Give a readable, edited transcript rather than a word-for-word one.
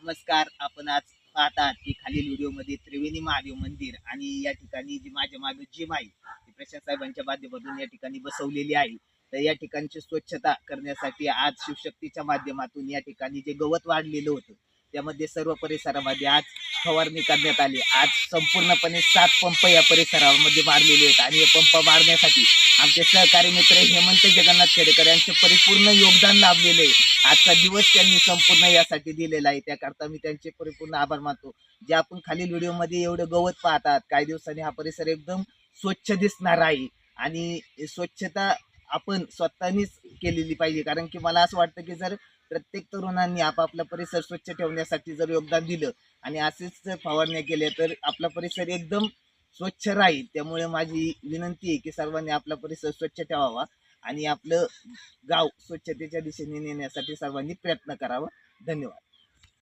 नमस्कार. आपण आज पाहत आहात की खालील व्हिडिओमध्ये त्रिवेणी महादेव मंदिर आणि या ठिकाणी जी माझ्या मागे जिम आहे ती प्रशांत साहेबांच्या माध्यमातून या ठिकाणी बसवलेली आहे. तर या ठिकाणची स्वच्छता करण्यासाठी आज शिवशक्तीच्या माध्यमातून या ठिकाणी जे गवत वाढलेलं होतं त्यामध्ये सर्व परिसरामध्ये आज फवारणी करण्यात आली. आज संपूर्णपणे 7 पंप या परिसरामध्ये मारलेले आहेत आणि हे पंप मारण्यासाठी आमचे सहकारी मित्र हेमंत जगन्नाथ खेडेकर यांचे परिपूर्ण योगदान लाभलेले आहे. आजचा दिवस त्यांनी संपूर्ण यासाठी दिलेला आहे. त्याकरता मी त्यांचे परिपूर्ण आभार मानतो. जे आपण खालील व्हिडिओमध्ये एवढं गवत पाहतात, काही दिवसांनी हा परिसर एकदम स्वच्छ दिसणार आहे आणि स्वच्छता आपण स्वतःनीच केलेली पाहिजे. कारण की मला असं वाटतं की जर प्रत्येक तरुणांनी आपापला परिसर स्वच्छ ठेवण्यासाठी जर योगदान दिलं आणि असेच जर फवारण्या केल्या तर आपला परिसर एकदम स्वच्छ राहील. त्यामुळे माझी विनंती आहे की सर्वांनी आपला परिसर स्वच्छ ठेवावा आणि आपलं गाव स्वच्छतेच्या दिशेने नेण्यासाठी सर्वांनी प्रयत्न करावा. धन्यवाद.